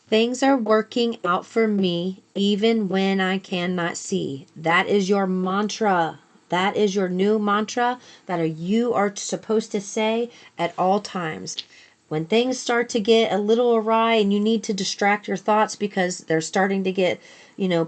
Things are working out for me even when I cannot see. That is your mantra. That is your new mantra that you are supposed to say at all times. When things start to get a little awry and you need to distract your thoughts because they're starting to get,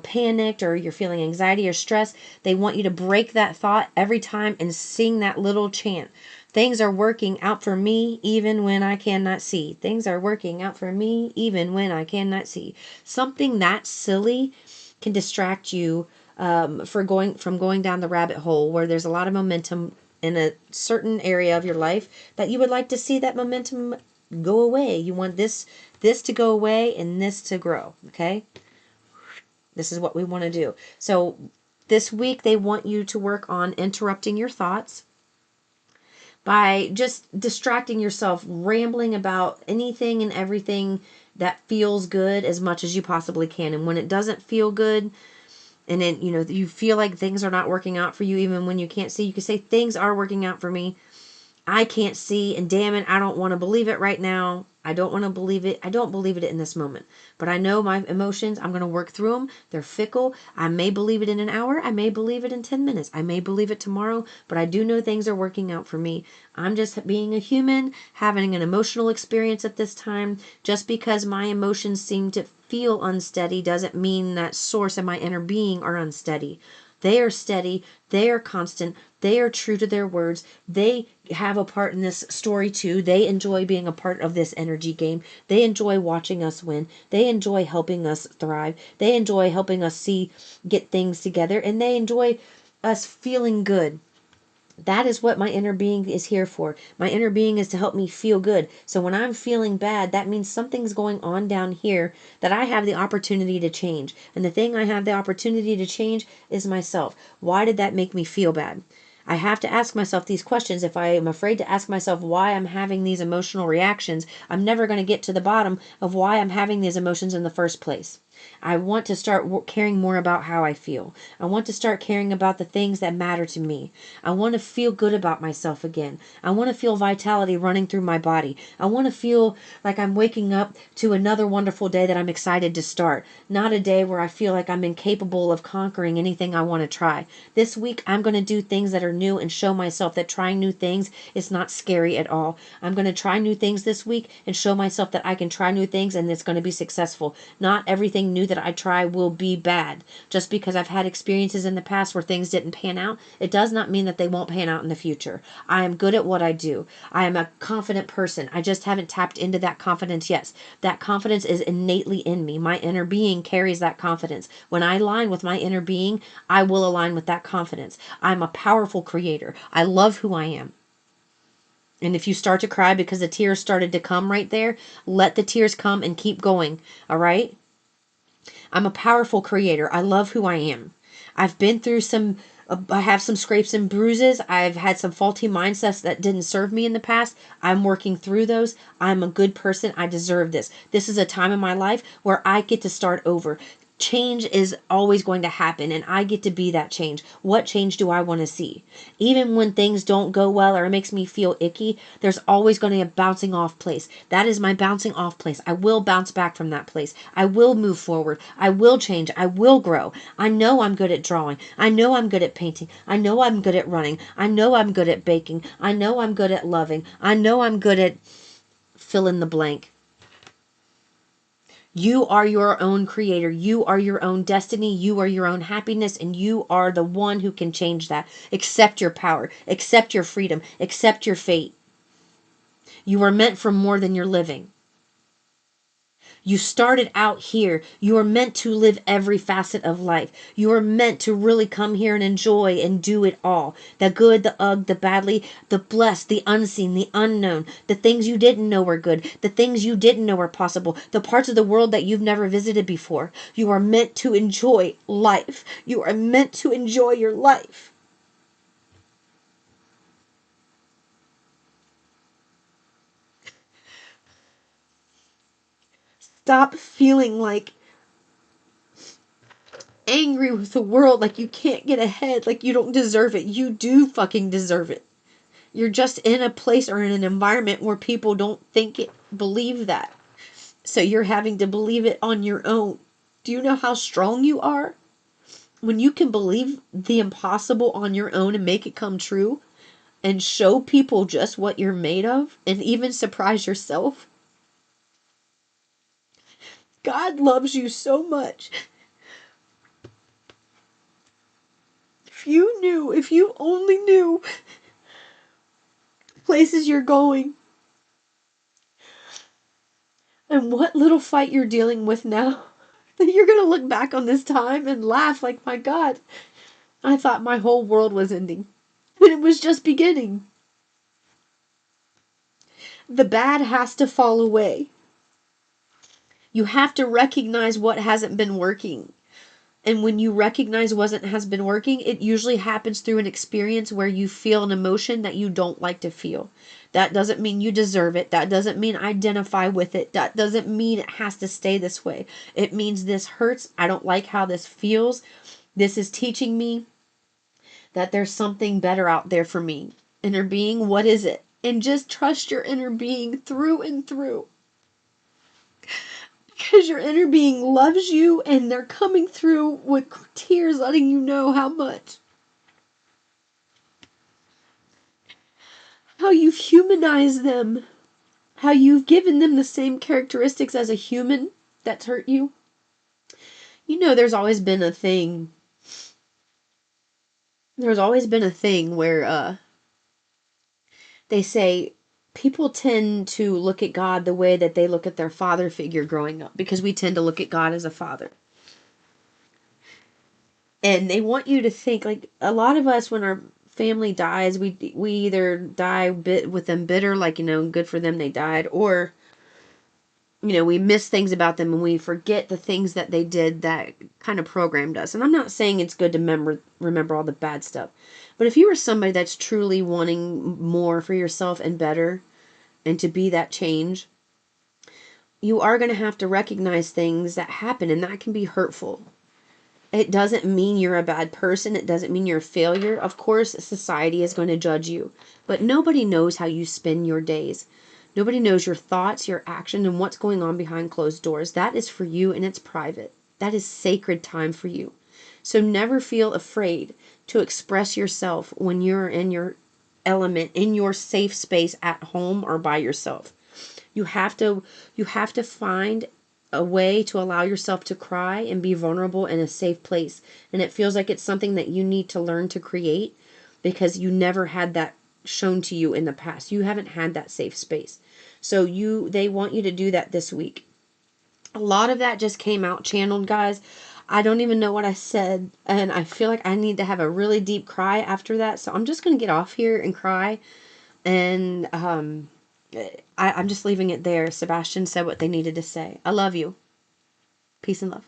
panicked, or you're feeling anxiety or stress, they want you to break that thought every time and sing that little chant. Things are working out for me even when I cannot see. Things are working out for me even when I cannot see. Something that silly can distract you from going down the rabbit hole where there's a lot of momentum in a certain area of your life that you would like to see that momentum go away. You want this to go away and this to grow. Okay, this is what we want to do. So this week they want you to work on interrupting your thoughts by just distracting yourself, rambling about anything and everything that feels good as much as you possibly can. And when it doesn't feel good, and then you feel like things are not working out for you, even when you can't see, you can say things are working out for me. I can't see, and damn it, I don't want to believe it right now. I don't want to believe it. I don't believe it in this moment. But I know my emotions, I'm going to work through them. They're fickle. I may believe it in an hour. I may believe it in 10 minutes. I may believe it tomorrow. But I do know things are working out for me. I'm just being a human, having an emotional experience at this time. Just because my emotions seem to feel unsteady doesn't mean that source and my inner being are unsteady. They are steady. They are constant. They are true to their words. They have a part in this story too. They enjoy being a part of this energy game. They enjoy watching us win. They enjoy helping us thrive. They enjoy helping us get things together, and they enjoy us feeling good. That is what my inner being is here for. My inner being is to help me feel good. So when I'm feeling bad, that means something's going on down here that I have the opportunity to change. And the thing I have the opportunity to change is myself. Why did that make me feel bad? I have to ask myself these questions. If I am afraid to ask myself why I'm having these emotional reactions, I'm never going to get to the bottom of why I'm having these emotions in the first place. I want to start caring more about how I feel. I want to start caring about the things that matter to me. I want to feel good about myself again. I want to feel vitality running through my body. I want to feel like I'm waking up to another wonderful day that I'm excited to start. Not a day where I feel like I'm incapable of conquering anything I want to try. This week, I'm going to do things that are new and show myself that trying new things is not scary at all. I'm going to try new things this week and show myself that I can try new things and it's going to be successful. Not everything new that I try will be bad. Just because I've had experiences in the past where things didn't pan out, it does not mean that they won't pan out in the future. I am good at what I do. I am a confident person. I just haven't tapped into that confidence yet. That confidence is innately in me. My inner being carries that confidence. When I align with my inner being, I will align with that confidence. I'm a powerful creator. I love who I am. And if you start to cry because the tears started to come right there, let the tears come and keep going. All right? I'm a powerful creator. I love who I am. I've been through I have some scrapes and bruises. I've had some faulty mindsets that didn't serve me in the past. I'm working through those. I'm a good person. I deserve this. This is a time in my life where I get to start over. Change is always going to happen, and I get to be that change. What change do I want to see? Even when things don't go well or it makes me feel icky, there's always going to be a bouncing off place. That is my bouncing off place. I will bounce back from that place. I will move forward. I will change. I will grow. I know I'm good at drawing. I know I'm good at painting. I know I'm good at running. I know I'm good at baking. I know I'm good at loving. I know I'm good at fill in the blank. You are your own creator. You are your own destiny. You are your own happiness, and you are the one who can change that. Accept your power. Accept your freedom. Accept your fate. You are meant for more than you're living. You started out here. You are meant to live every facet of life. You are meant to really come here and enjoy and do it all. The good, the ugly, the badly, the blessed, the unseen, the unknown, the things you didn't know were good, the things you didn't know were possible, the parts of the world that you've never visited before. You are meant to enjoy life. You are meant to enjoy your life. Stop feeling like angry with the world, like you can't get ahead, like you don't deserve it. You do fucking deserve it. You're just in a place or in an environment where people don't believe that. So you're having to believe it on your own. Do you know how strong you are? When you can believe the impossible on your own and make it come true and show people just what you're made of and even surprise yourself. God loves you so much. If you only knew places you're going and what little fight you're dealing with now, that you're going to look back on this time and laugh like, my God, I thought my whole world was ending. And it was just beginning. The bad has to fall away. You have to recognize what hasn't been working. And when you recognize what has been working, it usually happens through an experience where you feel an emotion that you don't like to feel. That doesn't mean you deserve it. That doesn't mean identify with it. That doesn't mean it has to stay this way. It means this hurts. I don't like how this feels. This is teaching me that there's something better out there for me. Inner being, what is it? And just trust your inner being through and through. Because your inner being loves you and they're coming through with tears letting you know how much. How you've humanized them. How you've given them the same characteristics as a human that's hurt you. You know, there's always been a thing. There's always been a thing where they say people tend to look at God the way that they look at their father figure growing up. Because we tend to look at God as a father. And they want you to think, like, a lot of us, when our family dies, we either die with them bitter, like, you know, good for them, they died, or, you know, we miss things about them and we forget the things that they did that kind of programmed us. And I'm not saying it's good to remember all the bad stuff, but if you are somebody that's truly wanting more for yourself and better and to be that change, you are going to have to recognize things that happen, and that can be hurtful. It doesn't mean you're a bad person. It doesn't mean you're a failure. Of course, society is going to judge you, but nobody knows how you spend your days. Nobody knows your thoughts, your action, and what's going on behind closed doors. That is for you, and it's private. That is sacred time for you. So never feel afraid to express yourself when you're in your element, in your safe space at home or by yourself. You have to find a way to allow yourself to cry and be vulnerable in a safe place. And it feels like it's something that you need to learn to create because you never had that shown to you in the past. You haven't had that safe space. So they want you to do that this week. A lot of that just came out channeled, guys. I don't even know what I said, and I feel like I need to have a really deep cry after that. So I'm just going to get off here and cry. And I'm just leaving it there. Sebastian said what they needed to say. I love you. Peace and love.